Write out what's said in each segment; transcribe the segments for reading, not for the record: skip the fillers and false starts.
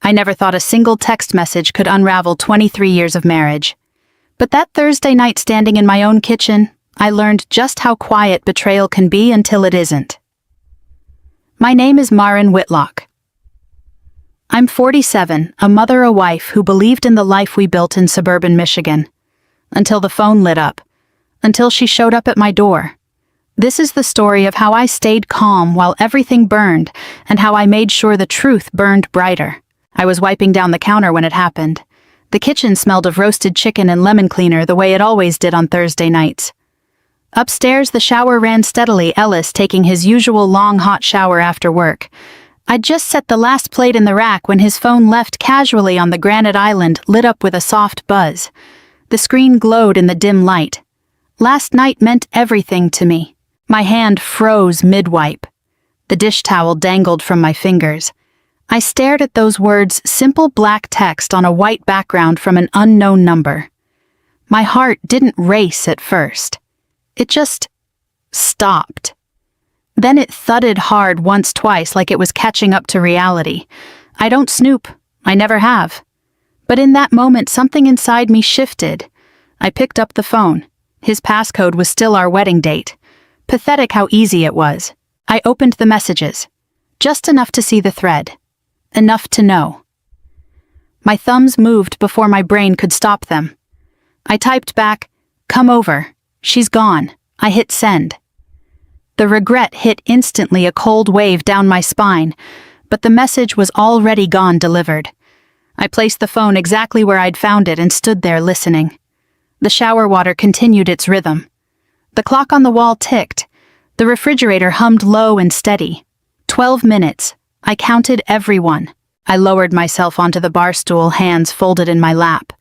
I never thought a single text message could unravel 23 years of marriage. But that Thursday night standing in my own kitchen, I learned just how quiet betrayal can be until it isn't. My name is Maren Whitlock. I'm 47, a mother, a wife who believed in the life we built in suburban Michigan. Until the phone lit up. Until she showed up at my door. This is the story of how I stayed calm while everything burned, and how I made sure the truth burned brighter. I was wiping down the counter when it happened. The kitchen smelled of roasted chicken and lemon cleaner the way it always did on Thursday nights. Upstairs, the shower ran steadily, Ellis taking his usual long hot shower after work. I'd just set the last plate in the rack when his phone left casually on the granite island, lit up with a soft buzz. The screen glowed in the dim light. Last night meant everything to me. My hand froze mid-wipe. The dish towel dangled from my fingers. I stared at those words, simple black text on a white background from an unknown number. My heart didn't race at first. It just stopped. Then it thudded hard once, twice, like it was catching up to reality. I don't snoop. I never have. But in that moment, something inside me shifted. I picked up the phone. His passcode was still our wedding date. Pathetic how easy it was. I opened the messages. Just enough to see the thread. Enough to know. My thumbs moved before my brain could stop them. I typed back, "Come over. She's gone." I hit send. The regret hit instantly, a cold wave down my spine, but the message was already gone delivered. I placed the phone exactly where I'd found it and stood there listening. The shower water continued its rhythm. The clock on the wall ticked. The refrigerator hummed low and steady. 12 minutes. I counted everyone. I lowered myself onto the bar stool, hands folded in my lap.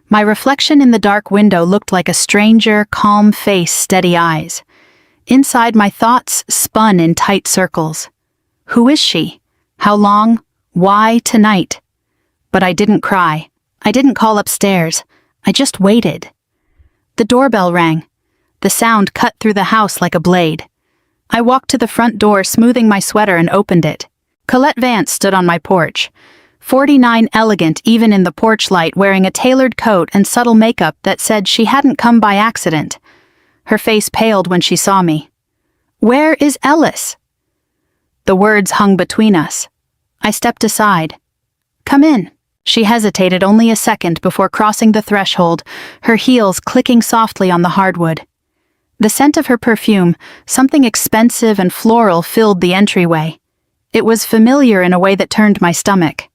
My reflection in the dark window looked like a stranger, calm face, steady eyes. Inside, my thoughts spun in tight circles. Who is she? How long? Why tonight? But I didn't cry. I didn't call upstairs. I just waited. The doorbell rang. The sound cut through the house like a blade. I walked to the front door, smoothing my sweater, and opened it. Colette Vance stood on my porch. 49, elegant even in the porch light, wearing a tailored coat and subtle makeup that said she hadn't come by accident. Her face paled when she saw me. "Where is Ellis?" The words hung between us. I stepped aside. "Come in." She hesitated only a second before crossing the threshold, her heels clicking softly on the hardwood. The scent of her perfume, something expensive and floral, filled the entryway. It was familiar in a way that turned my stomach.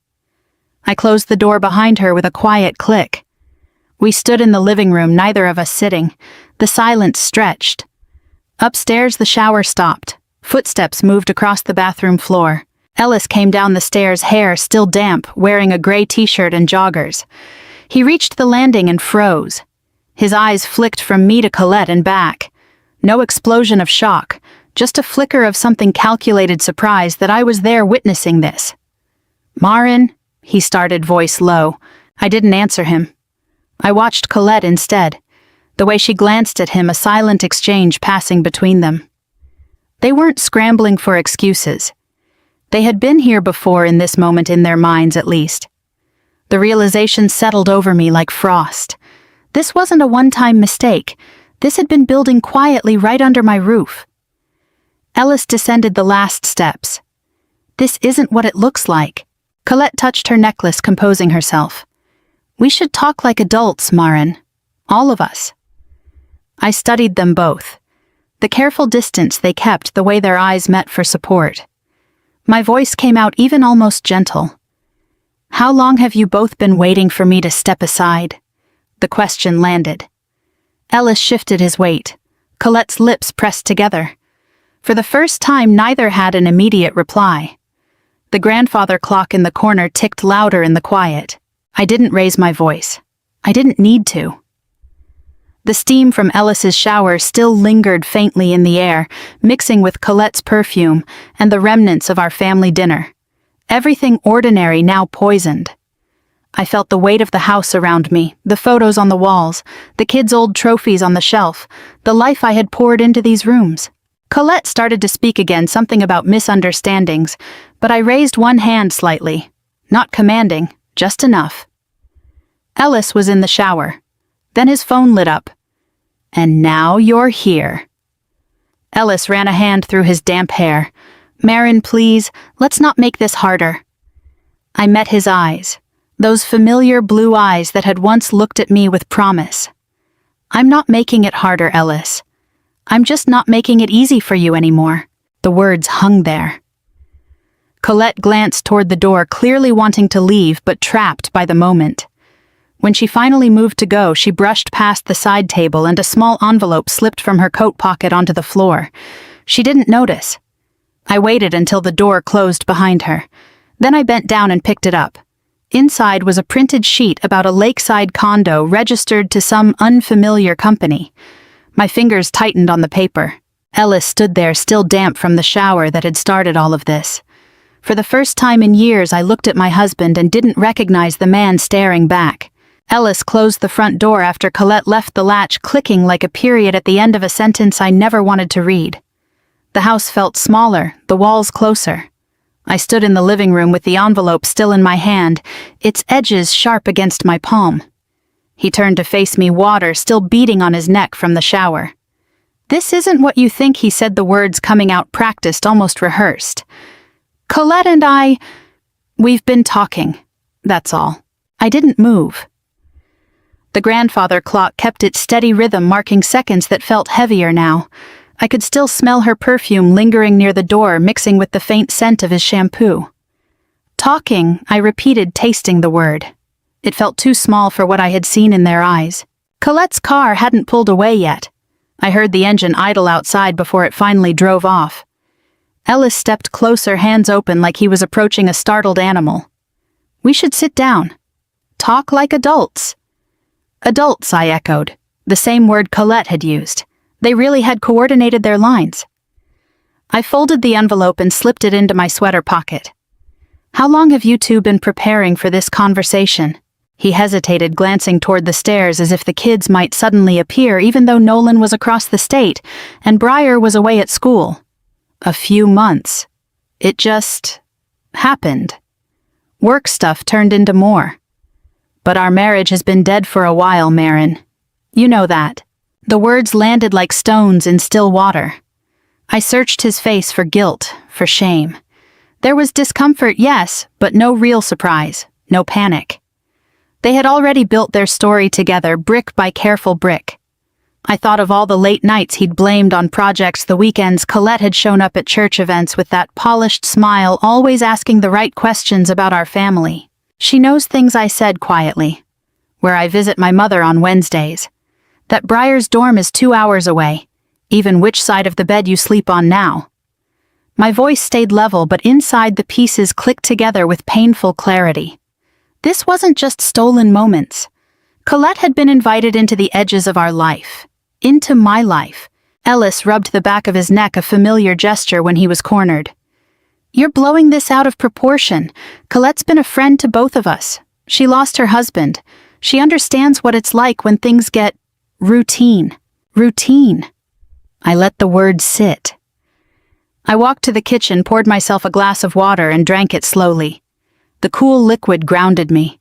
I closed the door behind her with a quiet click. We stood in the living room, neither of us sitting. The silence stretched. Upstairs, the shower stopped. Footsteps moved across the bathroom floor. Ellis came down the stairs, hair still damp, wearing a gray t-shirt and joggers. He reached the landing and froze. His eyes flicked from me to Colette and back. No explosion of shock, just a flicker of something calculated surprise that I was there witnessing this. "Maren," he started, voice low. I didn't answer him. I watched Colette instead. The way she glanced at him, a silent exchange passing between them. They weren't scrambling for excuses. They had been here before, in this moment in their minds at least. The realization settled over me like frost. This wasn't a one-time mistake. This had been building quietly right under my roof. Ellis descended the last steps. "This isn't what it looks like." Colette touched her necklace, composing herself. "We should talk like adults, Maren. All of us." I studied them both. The careful distance they kept, the way their eyes met for support. My voice came out even almost gentle. "How long have you both been waiting for me to step aside?" The question landed. Ellis shifted his weight. Colette's lips pressed together. For the first time, neither had an immediate reply. The grandfather clock in the corner ticked louder in the quiet. I didn't raise my voice. I didn't need to. The steam from Ellis's shower still lingered faintly in the air, mixing with Colette's perfume and the remnants of our family dinner. Everything ordinary now poisoned. I felt the weight of the house around me, the photos on the walls, the kids' old trophies on the shelf, the life I had poured into these rooms. Colette started to speak again, something about misunderstandings, but I raised one hand slightly. Not commanding, just enough. Ellis was in the shower. Then his phone lit up. "And now you're here." Ellis ran a hand through his damp hair. "Marin, please, let's not make this harder." I met his eyes, those familiar blue eyes that had once looked at me with promise. "I'm not making it harder, Ellis. I'm just not making it easy for you anymore." The words hung there. Colette glanced toward the door, clearly wanting to leave but trapped by the moment. When she finally moved to go, she brushed past the side table and a small envelope slipped from her coat pocket onto the floor. She didn't notice. I waited until the door closed behind her. Then I bent down and picked it up. Inside was a printed sheet about a lakeside condo registered to some unfamiliar company. My fingers tightened on the paper. Ellis stood there, still damp from the shower that had started all of this. For the first time in years, I looked at my husband and didn't recognize the man staring back. Ellis closed the front door after Colette left the latch clicking like a period at the end of a sentence I never wanted to read. The house felt smaller, the walls closer. I stood in the living room with the envelope still in my hand, its edges sharp against my palm. He turned to face me, water still beating on his neck from the shower. "This isn't what you think," he said, the words coming out practiced, almost rehearsed. "Colette and we've been talking, that's all." I didn't move. The grandfather clock kept its steady rhythm, marking seconds that felt heavier now. I could still smell her perfume lingering near the door, mixing with the faint scent of his shampoo. "Talking," I repeated, tasting the word. It felt too small for what I had seen in their eyes. Colette's car hadn't pulled away yet. I heard the engine idle outside before it finally drove off. Ellis stepped closer, hands open like he was approaching a startled animal. "We should sit down. Talk like adults." "Adults," I echoed, the same word Colette had used. They really had coordinated their lines. I folded the envelope and slipped it into my sweater pocket. "How long have you two been preparing for this conversation?" He hesitated, glancing toward the stairs as if the kids might suddenly appear, even though Nolan was across the state and Briar was away at school. "A few months. It just happened. Work stuff turned into more. But our marriage has been dead for a while, Marin. You know that." The words landed like stones in still water. I searched his face for guilt, for shame. There was discomfort, yes, but no real surprise, no panic. They had already built their story together, brick by careful brick. I thought of all the late nights he'd blamed on projects, the weekends Colette had shown up at church events with that polished smile, always asking the right questions about our family. She knows things I said quietly. Where I visit my mother on Wednesdays. That Briar's dorm is 2 hours away, even which side of the bed you sleep on now. My voice stayed level, but inside the pieces clicked together with painful clarity. This wasn't just stolen moments. Colette had been invited into the edges of our life. Into my life. Ellis rubbed the back of his neck, a familiar gesture when he was cornered. "You're blowing this out of proportion. Colette's been a friend to both of us. She lost her husband. She understands what it's like when things get routine. Routine." I let the word sit. I walked to the kitchen, poured myself a glass of water, and drank it slowly. The cool liquid grounded me.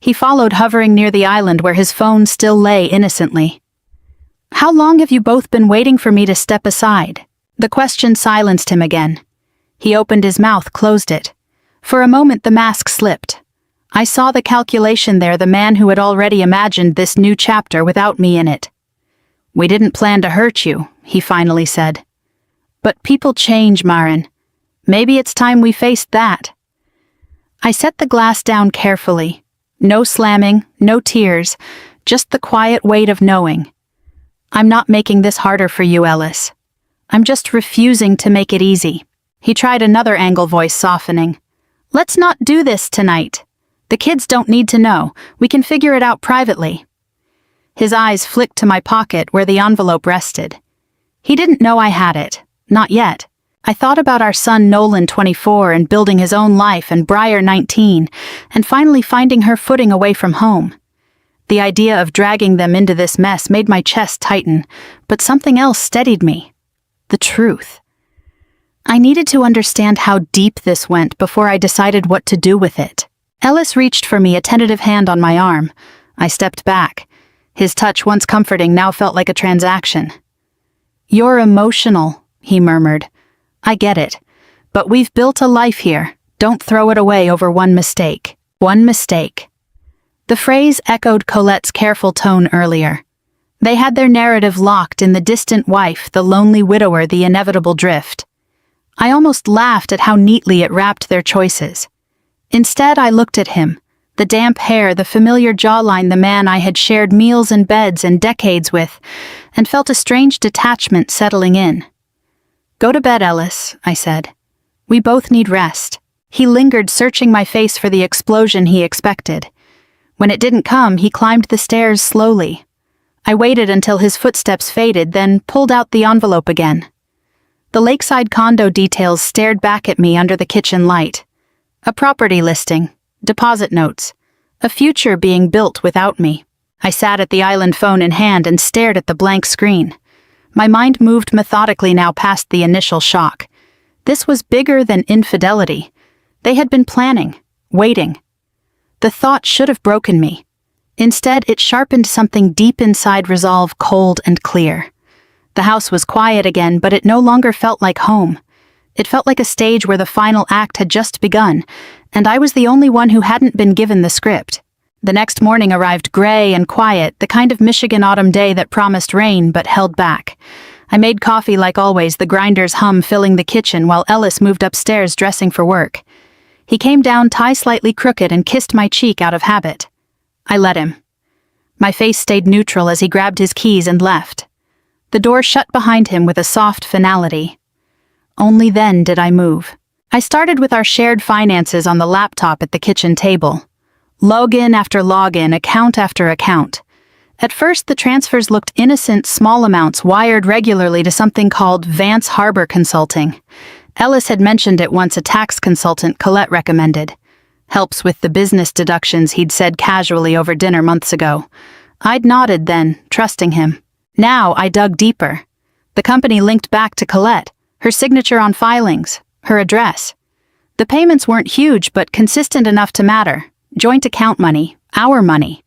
He followed, hovering near the island where his phone still lay innocently. "How long have you both been waiting for me to step aside?" The question silenced him again. He opened his mouth, closed it. For a moment the mask slipped. I saw the calculation there, the man who had already imagined this new chapter without me in it. "We didn't plan to hurt you," he finally said. "But people change, Marin. Maybe it's time we faced that." I set the glass down carefully. No slamming, no tears, just the quiet weight of knowing. "I'm not making this harder for you, Ellis. I'm just refusing to make it easy." He tried another angle, voice softening. "Let's not do this tonight. The kids don't need to know. We can figure it out privately." His eyes flicked to my pocket where the envelope rested. He didn't know I had it. Not yet. I thought about our son Nolan, 24, and building his own life, and Briar, 19, and finally finding her footing away from home. The idea of dragging them into this mess made my chest tighten, but something else steadied me. The truth. I needed to understand how deep this went before I decided what to do with it. Ellis reached for me, a tentative hand on my arm. I stepped back. His touch, once comforting, now felt like a transaction. "You're emotional," he murmured. "I get it. But we've built a life here. Don't throw it away over one mistake." One mistake. The phrase echoed Colette's careful tone earlier. They had their narrative locked in the distant wife, the lonely widower, the inevitable drift. I almost laughed at how neatly it wrapped their choices. Instead, I looked at him, the damp hair, the familiar jawline, the man I had shared meals and beds and decades with, and felt a strange detachment settling in. "Go to bed, Ellis," I said. "We both need rest." He lingered, searching my face for the explosion he expected. When it didn't come, he climbed the stairs slowly. I waited until his footsteps faded, then pulled out the envelope again. The lakeside condo details stared back at me under the kitchen light. A property listing, deposit notes, a future being built without me. I sat at the island phone in hand and stared at the blank screen. My mind moved methodically now past the initial shock. This was bigger than infidelity. They had been planning, waiting. The thought should have broken me. Instead, it sharpened something deep inside resolve, cold and clear. The house was quiet again, but it no longer felt like home. It felt like a stage where the final act had just begun, and I was the only one who hadn't been given the script. The next morning arrived gray and quiet, the kind of Michigan autumn day that promised rain but held back. I made coffee like always, the grinder's hum filling the kitchen while Ellis moved upstairs dressing for work. He came down, tie slightly crooked, and kissed my cheek out of habit. I let him. My face stayed neutral as he grabbed his keys and left. The door shut behind him with a soft finality. Only then did I move. I started with our shared finances on the laptop at the kitchen table. Login after login, account after account. At first, the transfers looked innocent, small amounts wired regularly to something called Vance Harbor Consulting. Ellis had mentioned it once, a tax consultant Colette recommended. Helps with the business deductions, he'd said casually over dinner months ago. I'd nodded then, trusting him. Now I dug deeper. The company linked back to Colette, her signature on filings, her address. The payments weren't huge, but consistent enough to matter. Joint account money, our money.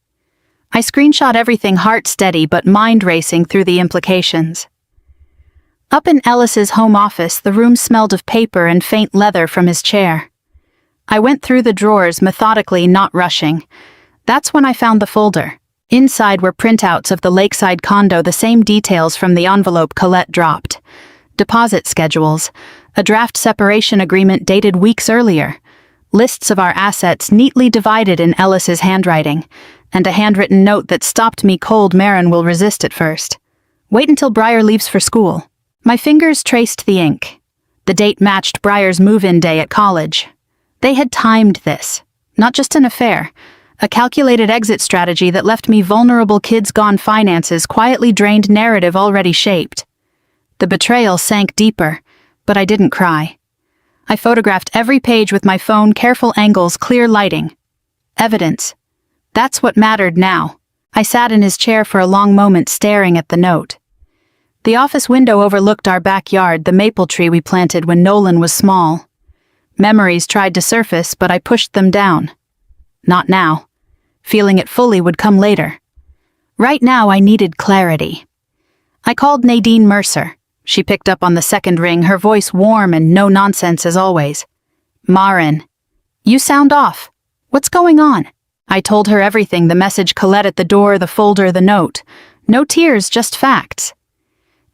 I screenshot everything, heart steady but mind racing through the implications. Up in Ellis's home office, the room smelled of paper and faint leather from his chair. I went through the drawers methodically, not rushing. That's when I found the folder. Inside were printouts of the lakeside condo, the same details from the envelope Colette dropped. Deposit schedules, a draft separation agreement dated weeks earlier, lists of our assets neatly divided in Ellis's handwriting, and a handwritten note that stopped me cold. Marin will resist at first. Wait until Briar leaves for school. My fingers traced the ink. The date matched Briar's move-in day at college. They had timed this, not just an affair, a calculated exit strategy that left me vulnerable, kids gone, finances, quietly drained, narrative already shaped. The betrayal sank deeper, but I didn't cry. I photographed every page with my phone, careful angles, clear lighting. Evidence. That's what mattered now. I sat in his chair for a long moment, staring at the note. The office window overlooked our backyard, the maple tree we planted when Nolan was small. Memories tried to surface, but I pushed them down. Not now. Feeling it fully would come later. Right now, I needed clarity. I called Nadine Mercer. She picked up on the second ring, her voice warm and no nonsense as always. "Marin, you sound off. What's going on?" I told her everything, the message Colette at the door, the folder, the note. No tears, just facts.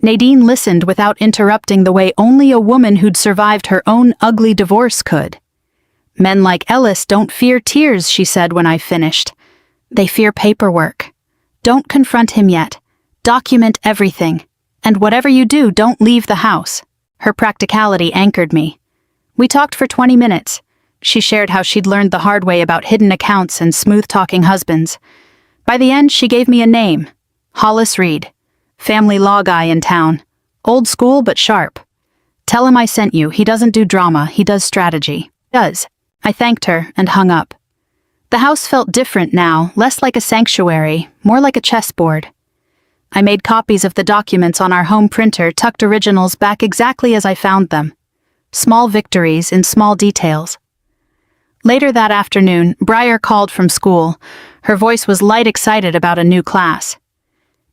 Nadine listened without interrupting, the way only a woman who'd survived her own ugly divorce could. "Men like Ellis don't fear tears," she said when I finished. "They fear paperwork. Don't confront him yet. Document everything. And whatever you do, don't leave the house." Her practicality anchored me. We talked for 20 minutes. She shared how she'd learned the hard way about hidden accounts and smooth-talking husbands. By the end, she gave me a name. Hollis Reed. Family law guy in town. Old school but sharp. "Tell him I sent you. He doesn't do drama, he does strategy." Does. I thanked her and hung up. The house felt different now, less like a sanctuary, more like a chessboard. I made copies of the documents on our home printer, tucked originals back exactly as I found them. Small victories in small details. Later that afternoon, Briar called from school. Her voice was light excited about a new class.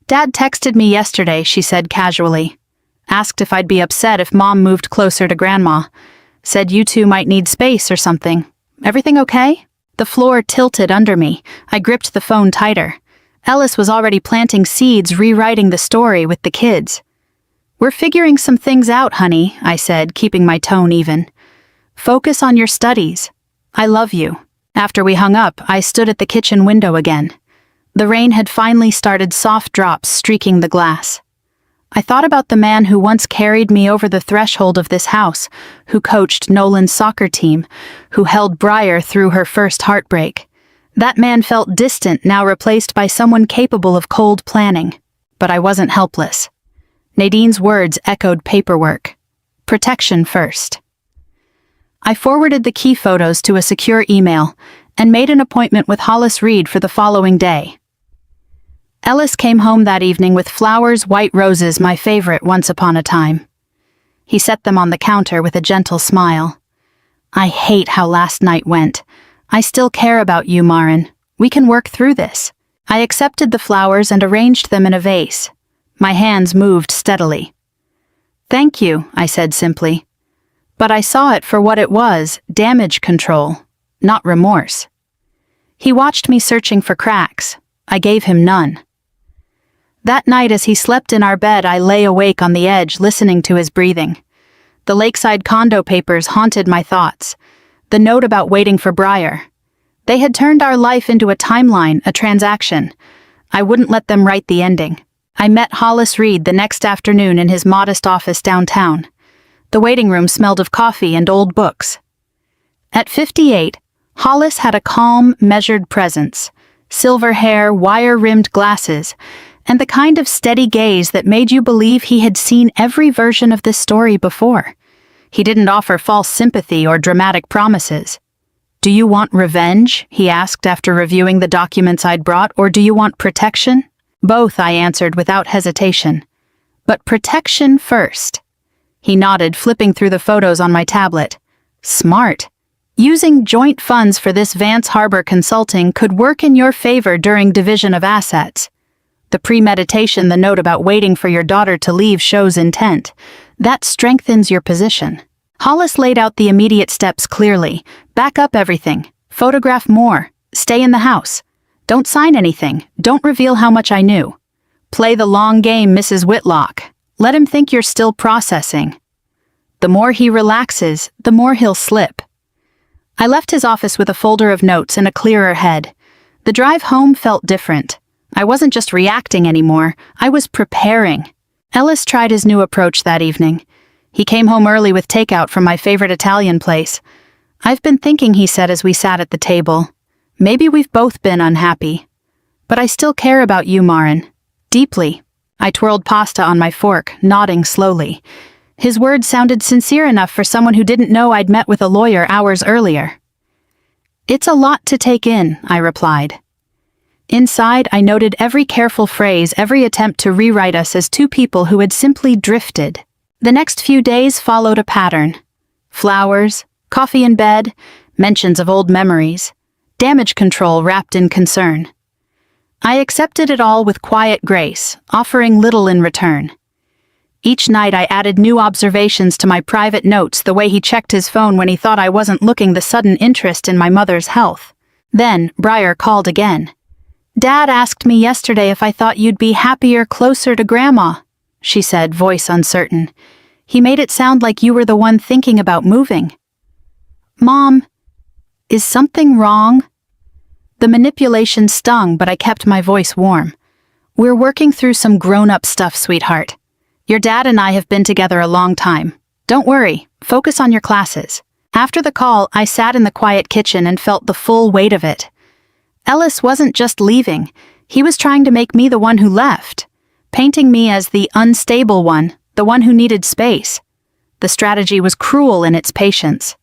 "Dad texted me yesterday," she said casually. "Asked if I'd be upset if Mom moved closer to Grandma. Said you two might need space or something. Everything okay?" The floor tilted under me. I gripped the phone tighter. Ellis was already planting seeds, rewriting the story with the kids. "We're figuring some things out, honey," I said, keeping my tone even. "Focus on your studies. I love you." After we hung up, I stood at the kitchen window again. The rain had finally started soft drops streaking the glass. I thought about the man who once carried me over the threshold of this house, who coached Nolan's soccer team, who held Briar through her first heartbreak. That man felt distant, now replaced by someone capable of cold planning. But I wasn't helpless. Nadine's words echoed paperwork. Protection first. I forwarded the key photos to a secure email and made an appointment with Hollis Reed for the following day. Ellis came home that evening with flowers, white roses, my favorite once upon a time. He set them on the counter with a gentle smile. "I hate how last night went. I still care about you, Maren. We can work through this." I accepted the flowers and arranged them in a vase. My hands moved steadily. "Thank you," I said simply. But I saw it for what it was, damage control, not remorse. He watched me searching for cracks. I gave him none. That night as he slept in our bed, I lay awake on the edge, listening to his breathing. The lakeside condo papers haunted my thoughts. The note about waiting for Briar. They had turned our life into a timeline, a transaction. I wouldn't let them write the ending. I met Hollis Reed the next afternoon in his modest office downtown. The waiting room smelled of coffee and old books. At 58, Hollis had a calm, measured presence, silver hair, wire-rimmed glasses, and the kind of steady gaze that made you believe he had seen every version of this story before. He didn't offer false sympathy or dramatic promises. "Do you want revenge?" he asked after reviewing the documents I'd brought, "or do you want protection?" "Both," I answered without hesitation. "But protection first." He nodded, flipping through the photos on my tablet. "Smart. Using joint funds for this Vance Harbor consulting could work in your favor during division of assets. The premeditation, the note about waiting for your daughter to leave shows intent. That strengthens your position." Hollis laid out the immediate steps clearly. "Back up everything. Photograph more. Stay in the house. Don't sign anything. Don't reveal how much I knew. Play the long game, Mrs. Whitlock. Let him think you're still processing. The more he relaxes, the more he'll slip." I left his office with a folder of notes and a clearer head. The drive home felt different. I wasn't just reacting anymore, I was preparing. Ellis tried his new approach that evening. He came home early with takeout from my favorite Italian place. "I've been thinking," he said as we sat at the table. "Maybe we've both been unhappy. But I still care about you, Maren. Deeply." I twirled pasta on my fork, nodding slowly. His words sounded sincere enough for someone who didn't know I'd met with a lawyer hours earlier. "It's a lot to take in," I replied. Inside, I noted every careful phrase, every attempt to rewrite us as two people who had simply drifted. The next few days followed a pattern. Flowers, coffee in bed, mentions of old memories, damage control wrapped in concern. I accepted it all with quiet grace, offering little in return. Each night I added new observations to my private notes, the way he checked his phone when he thought I wasn't looking, the sudden interest in my mother's health. Then, Briar called again. "Dad asked me yesterday if I thought you'd be happier closer to Grandma," she said, voice uncertain. "He made it sound like you were the one thinking about moving." "Mom, is something wrong?" The manipulation stung, but I kept my voice warm. "We're working through some grown-up stuff, sweetheart. Your dad and I have been together a long time. Don't worry, focus on your classes." After the call, I sat in the quiet kitchen and felt the full weight of it. Ellis wasn't just leaving, he was trying to make me the one who left, painting me as the unstable one, the one who needed space. The strategy was cruel in its patience.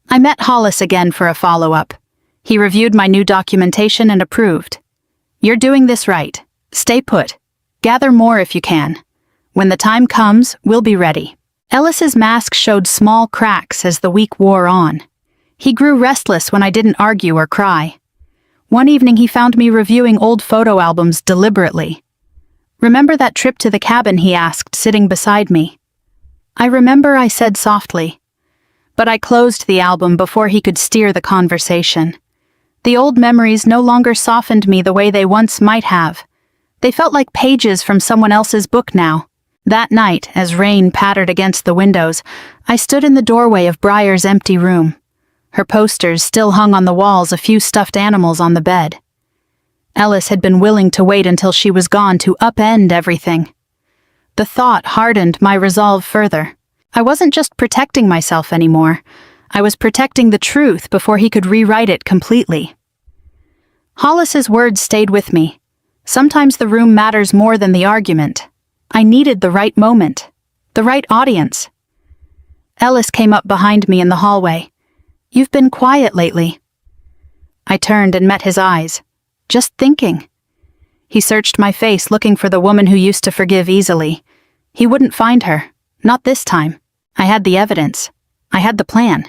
I met Hollis again for a follow-up. He reviewed my new documentation and approved. "You're doing this right. Stay put. Gather more if you can. When the time comes, we'll be ready." Ellis's mask showed small cracks as the week wore on. He grew restless when I didn't argue or cry. One evening he found me reviewing old photo albums deliberately. "Remember that trip to the cabin?" he asked, sitting beside me. "I remember," I said softly. But I closed the album before he could steer the conversation. The old memories no longer softened me the way they once might have. They felt like pages from someone else's book now. That night, as rain pattered against the windows, I stood in the doorway of Briar's empty room. Her posters still hung on the walls, a few stuffed animals on the bed. Ellis had been willing to wait until she was gone to upend everything. The thought hardened my resolve further. I wasn't just protecting myself anymore. I was protecting the truth before he could rewrite it completely. Hollis's words stayed with me. Sometimes the room matters more than the argument. I needed the right moment, the right audience. Ellis came up behind me in the hallway. "You've been quiet lately." I turned and met his eyes. "Just thinking." He searched my face, looking for the woman who used to forgive easily. He wouldn't find her. Not this time. I had the evidence. I had the plan.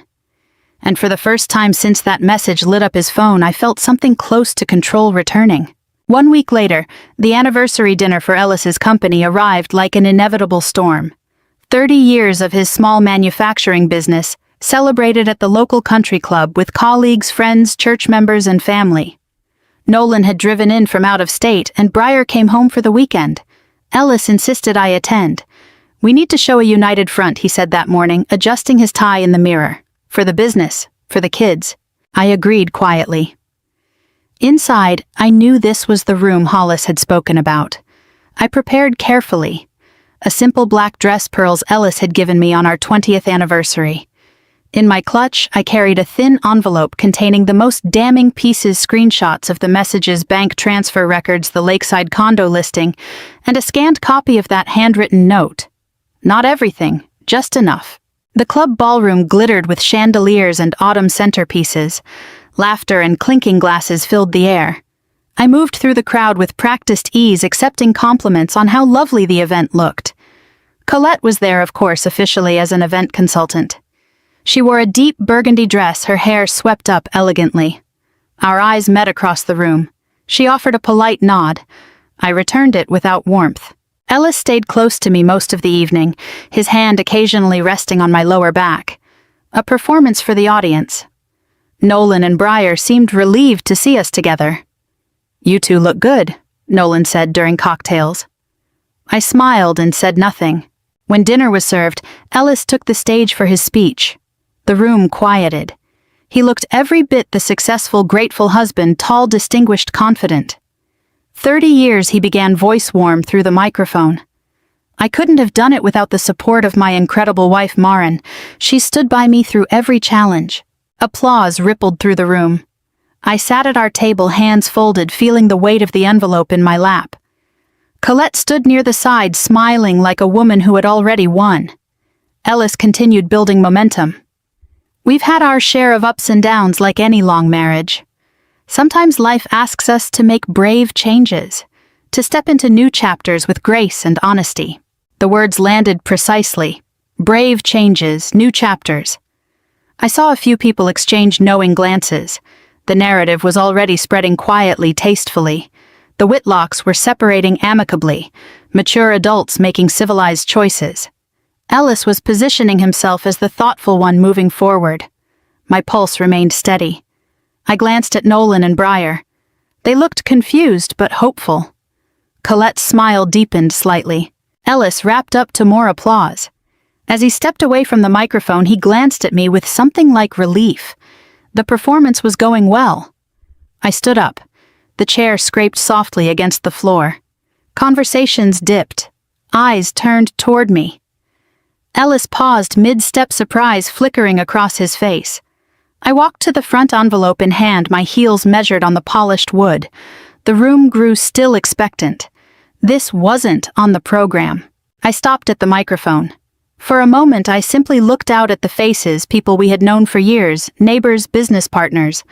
And for the first time since that message lit up his phone, I felt something close to control returning. 1 week later, the anniversary dinner for Ellis's company arrived like an inevitable storm. 30 years of his small manufacturing business, celebrated at the local country club with colleagues, friends, church members, and family. Nolan had driven in from out of state, and Briar came home for the weekend. Ellis insisted I attend. "We need to show a united front," he said that morning, adjusting his tie in the mirror. "For the business, for the kids." I agreed quietly. Inside, I knew this was the room Hollis had spoken about. I prepared carefully. A simple black dress pearls Ellis had given me on our 20th anniversary. In my clutch, I carried a thin envelope containing the most damning pieces, screenshots of the messages, bank transfer records, the lakeside condo listing, and a scanned copy of that handwritten note. Not everything, just enough. The club ballroom glittered with chandeliers and autumn centerpieces. Laughter and clinking glasses filled the air. I moved through the crowd with practiced ease, accepting compliments on how lovely the event looked. Colette was there, of course, officially as an event consultant. She wore a deep burgundy dress, her hair swept up elegantly. Our eyes met across the room. She offered a polite nod. I returned it without warmth. Ellis stayed close to me most of the evening, his hand occasionally resting on my lower back. A performance for the audience. Nolan and Briar seemed relieved to see us together. "You two look good," Nolan said during cocktails. I smiled and said nothing. When dinner was served, Ellis took the stage for his speech. The room quieted. He looked every bit the successful, grateful husband, tall, distinguished, confident. 30 years, he began, voice warm through the microphone. I couldn't have done it without the support of my incredible wife, Maren. She stood by me through every challenge. Applause rippled through the room. I sat at our table, hands folded, feeling the weight of the envelope in my lap. Colette stood near the side, smiling like a woman who had already won. Ellis continued building momentum. "We've had our share of ups and downs like any long marriage. Sometimes life asks us to make brave changes, to step into new chapters with grace and honesty." The words landed precisely. Brave changes, new chapters. I saw a few people exchange knowing glances. The narrative was already spreading quietly, tastefully. The Whitlocks were separating amicably, mature adults making civilized choices. Ellis was positioning himself as the thoughtful one moving forward. My pulse remained steady. I glanced at Nolan and Briar. They looked confused but hopeful. Colette's smile deepened slightly. Ellis wrapped up to more applause. As he stepped away from the microphone, he glanced at me with something like relief. The performance was going well. I stood up. The chair scraped softly against the floor. Conversations dipped. Eyes turned toward me. Ellis paused, mid-step, surprise flickering across his face. I walked to the front, envelope in hand, my heels measured on the polished wood. The room grew still, expectant. This wasn't on the program. I stopped at the microphone. For a moment, I simply looked out at the faces, people we had known for years, neighbors, business partners.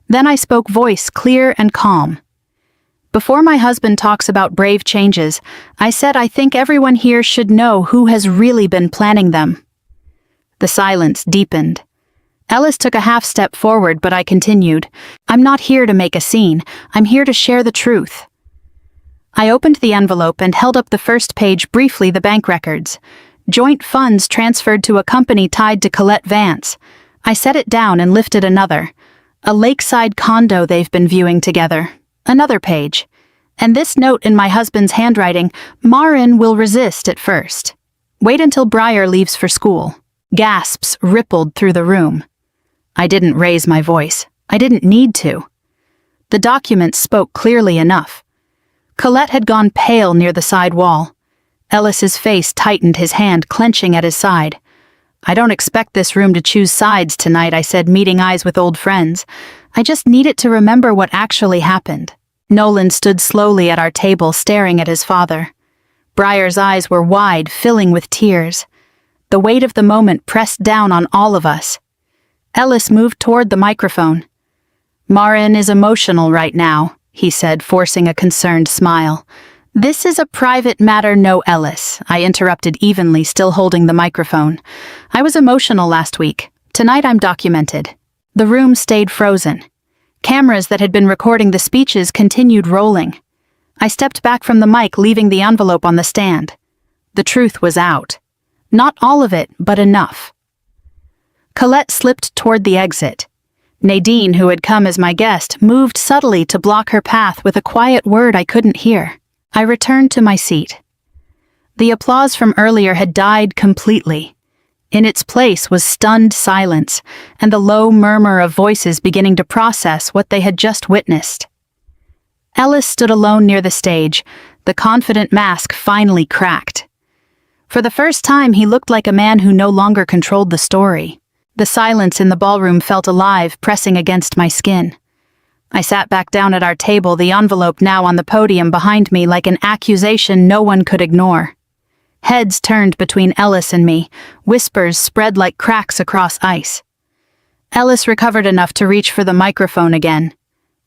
Then I spoke, voice clear and calm. "Before my husband talks about brave changes, I said I think everyone here should know who has really been planning them." The silence deepened. Ellis took a half step forward, but I continued. I'm not here to make a scene. I'm here to share the truth. I opened the envelope and held up the first page, briefly the bank records. Joint funds transferred to a company tied to Colette Vance. I set it down and lifted another. A lakeside condo they've been viewing together. Another page. And this note in my husband's handwriting, Marin will resist at first. Wait until Briar leaves for school. Gasps rippled through the room. I didn't raise my voice. I didn't need to. The document spoke clearly enough. Colette had gone pale near the side wall. Ellis's face tightened, his hand clenching at his side. I don't expect this room to choose sides tonight, I said, meeting eyes with old friends. I just need it to remember what actually happened. Nolan stood slowly at our table, staring at his father. Briar's eyes were wide, filling with tears. The weight of the moment pressed down on all of us. Ellis moved toward the microphone. Marin is emotional right now, he said, forcing a concerned smile. This is a private matter, no, Ellis, I interrupted evenly, still holding the microphone. I was emotional last week. Tonight I'm documented. The room stayed frozen. Cameras that had been recording the speeches continued rolling. I stepped back from the mic, leaving the envelope on the stand. The truth was out. Not all of it, but enough. Colette slipped toward the exit. Nadine, who had come as my guest, moved subtly to block her path with a quiet word I couldn't hear. I returned to my seat. The applause from earlier had died completely. In its place was stunned silence, and the low murmur of voices beginning to process what they had just witnessed. Ellis stood alone near the stage, the confident mask finally cracked. For the first time, he looked like a man who no longer controlled the story. The silence in the ballroom felt alive, pressing against my skin. I sat back down at our table, the envelope now on the podium behind me like an accusation no one could ignore. Heads turned between Ellis and me, whispers spread like cracks across ice. Ellis recovered enough to reach for the microphone again.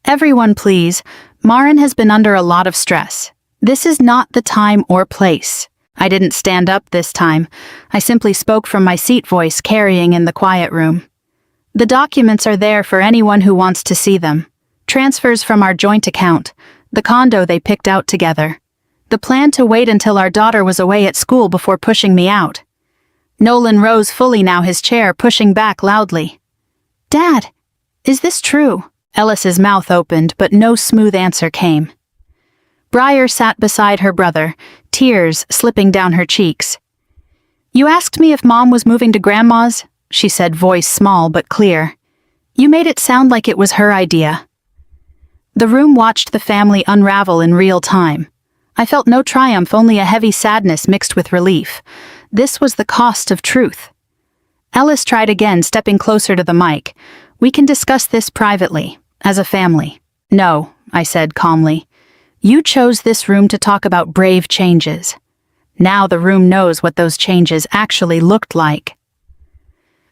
Everyone, please. Marin has been under a lot of stress. This is not the time or place. I didn't stand up this time. I simply spoke from my seat, voice carrying in the quiet room. The documents are there for anyone who wants to see them. Transfers from our joint account, the condo they picked out together. The plan to wait until our daughter was away at school before pushing me out. Nolan rose fully now, his chair pushing back loudly. Dad, is this true? Ellis's mouth opened, but no smooth answer came. Briar sat beside her brother, tears slipping down her cheeks. You asked me if Mom was moving to Grandma's, she said, voice small but clear. You made it sound like it was her idea. The room watched the family unravel in real time. I felt no triumph, only a heavy sadness mixed with relief. This was the cost of truth. Ellis tried again, stepping closer to the mic. We can discuss this privately, as a family. No, I said calmly. You chose this room to talk about brave changes. Now the room knows what those changes actually looked like.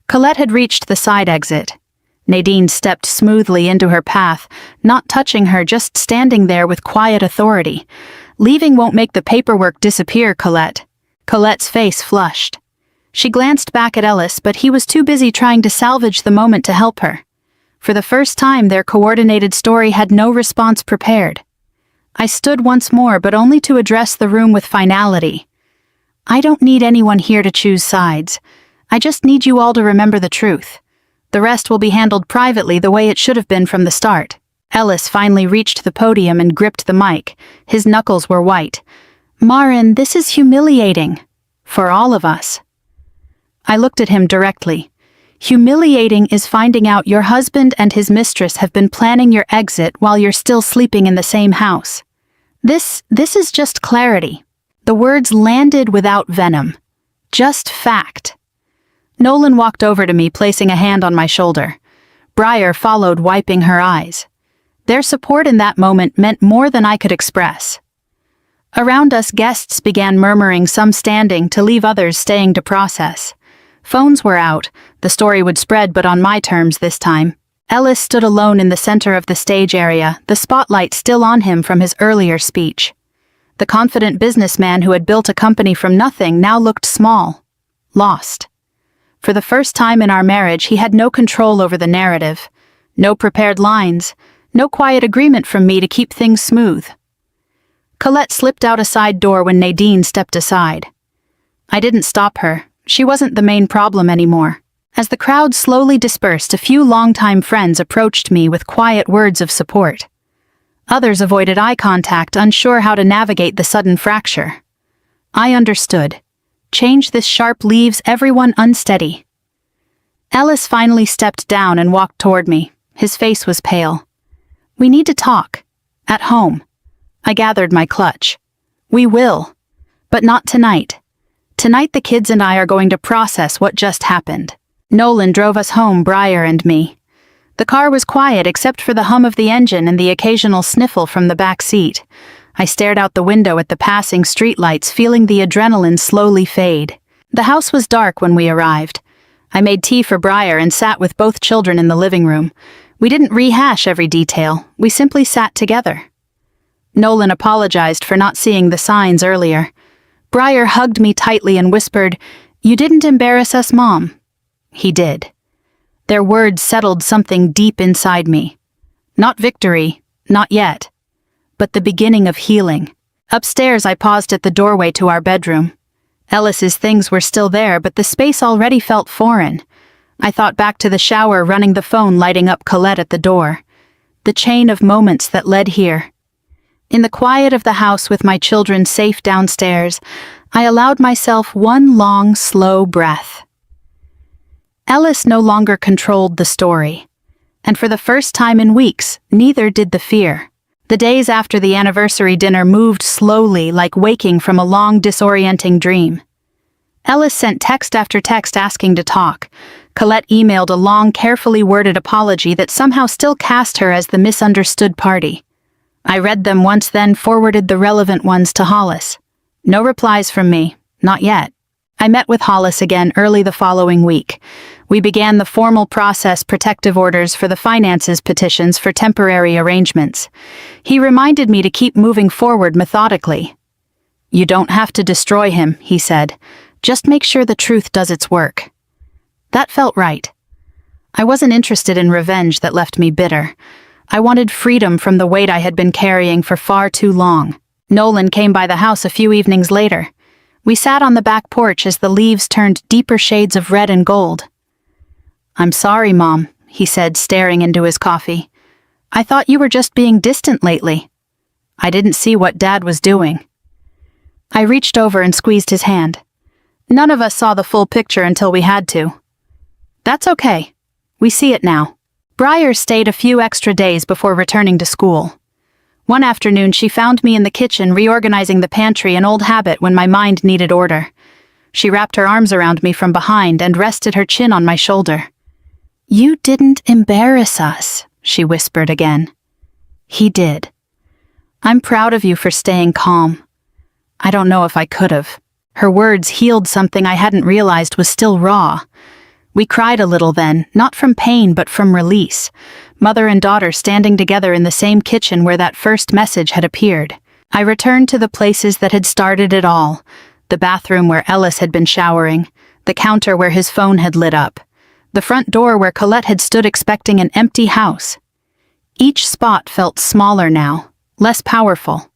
Colette had reached the side exit. Nadine stepped smoothly into her path, not touching her, just standing there with quiet authority. Leaving won't make the paperwork disappear, Colette. Colette's face flushed. She glanced back at Ellis, but he was too busy trying to salvage the moment to help her. For the first time, their coordinated story had no response prepared. I stood once more, but only to address the room with finality. I don't need anyone here to choose sides. I just need you all to remember the truth. The rest will be handled privately the way it should have been from the start. Ellis finally reached the podium and gripped the mic. His knuckles were white. Marin, this is humiliating. For all of us. I looked at him directly. Humiliating is finding out your husband and his mistress have been planning your exit while you're still sleeping in the same house. This is just clarity. The words landed without venom. Just fact. Nolan walked over to me, placing a hand on my shoulder. Briar followed, wiping her eyes. Their support in that moment meant more than I could express. Around us, guests began murmuring, some standing to leave, others staying to process. Phones were out. The story would spread, but on my terms this time. Ellis stood alone in the center of the stage area, the spotlight still on him from his earlier speech. The confident businessman who had built a company from nothing now looked small. Lost. For the first time in our marriage, he had no control over the narrative. No prepared lines, no quiet agreement from me to keep things smooth. Colette slipped out a side door when Nadine stepped aside. I didn't stop her. She wasn't the main problem anymore. As the crowd slowly dispersed, a few longtime friends approached me with quiet words of support. Others avoided eye contact, unsure how to navigate the sudden fracture. I understood. Change this sharp leaves everyone unsteady. Ellis finally stepped down and walked toward me. His face was pale. We need to talk. At home. I gathered my clutch. We will. But not tonight. Tonight the kids and I are going to process what just happened. Nolan drove us home, Briar and me. The car was quiet except for the hum of the engine and the occasional sniffle from the back seat. I stared out the window at the passing streetlights, feeling the adrenaline slowly fade. The house was dark when we arrived. I made tea for Briar and sat with both children in the living room. We didn't rehash every detail. We simply sat together. Nolan apologized for not seeing the signs earlier. Briar hugged me tightly and whispered, "You didn't embarrass us, Mom." He did. Their words settled something deep inside me. Not victory, not yet, but the beginning of healing. Upstairs, I paused at the doorway to our bedroom. Ellis's things were still there, but the space already felt foreign. I thought back to the shower, running the phone, lighting up Colette at the door. The chain of moments that led here. In the quiet of the house with my children safe downstairs, I allowed myself one long, slow breath. Ellis no longer controlled the story. And for the first time in weeks, neither did the fear. The days after the anniversary dinner moved slowly, like waking from a long, disorienting dream. Ellis sent text after text asking to talk. Colette emailed a long, carefully worded apology that somehow still cast her as the misunderstood party. I read them once, then forwarded the relevant ones to Hollis. No replies from me, not yet. I met with Hollis again early the following week. We began the formal process, protective orders for the finances petitions for temporary arrangements. He reminded me to keep moving forward methodically. "You don't have to destroy him," he said. "Just make sure the truth does its work." That felt right. I wasn't interested in revenge that left me bitter. I wanted freedom from the weight I had been carrying for far too long. Nolan came by the house a few evenings later. We sat on the back porch as the leaves turned deeper shades of red and gold. "I'm sorry, Mom," he said, staring into his coffee. "I thought you were just being distant lately. I didn't see what Dad was doing." I reached over and squeezed his hand. None of us saw the full picture until we had to. That's okay. We see it now. Briar stayed a few extra days before returning to school. One afternoon, she found me in the kitchen reorganizing the pantry, an old habit when my mind needed order. She wrapped her arms around me from behind and rested her chin on my shoulder. "You didn't embarrass us," she whispered again. "He did. I'm proud of you for staying calm. I don't know if I could have." Her words healed something I hadn't realized was still raw. We cried a little then, not from pain but from release, mother and daughter standing together in the same kitchen where that first message had appeared. I returned to the places that had started it all, the bathroom where Ellis had been showering, the counter where his phone had lit up, the front door where Colette had stood expecting an empty house. Each spot felt smaller now, less powerful.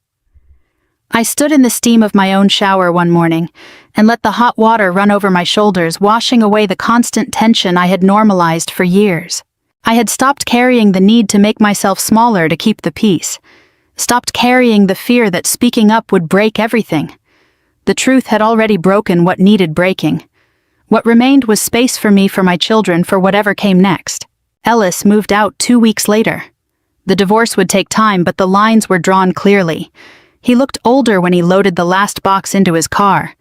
I stood in the steam of my own shower one morning and let the hot water run over my shoulders, washing away the constant tension I had normalized for years. I had stopped carrying the need to make myself smaller to keep the peace, stopped carrying the fear that speaking up would break everything. The truth had already broken what needed breaking. What remained was space for me, for my children, for whatever came next. Ellis moved out 2 weeks later. The divorce would take time, but the lines were drawn clearly. He looked older when he loaded the last box into his car.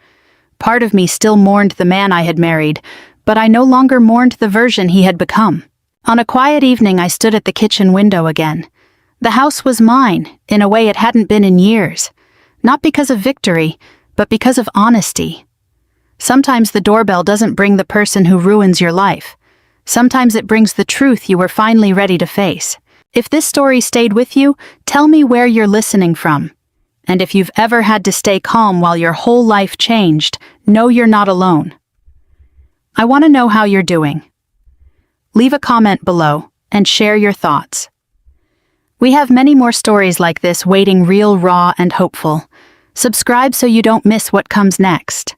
Part of me still mourned the man I had married, but I no longer mourned the version he had become. On a quiet evening, I stood at the kitchen window again. The house was mine, in a way it hadn't been in years. Not because of victory, but because of honesty. Sometimes the doorbell doesn't bring the person who ruins your life. Sometimes it brings the truth you were finally ready to face. If this story stayed with you, tell me where you're listening from. And if you've ever had to stay calm while your whole life changed, know you're not alone. I want to know how you're doing. Leave a comment below and share your thoughts. We have many more stories like this waiting, real, raw, and hopeful. Subscribe so you don't miss what comes next.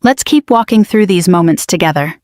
Let's keep walking through these moments together.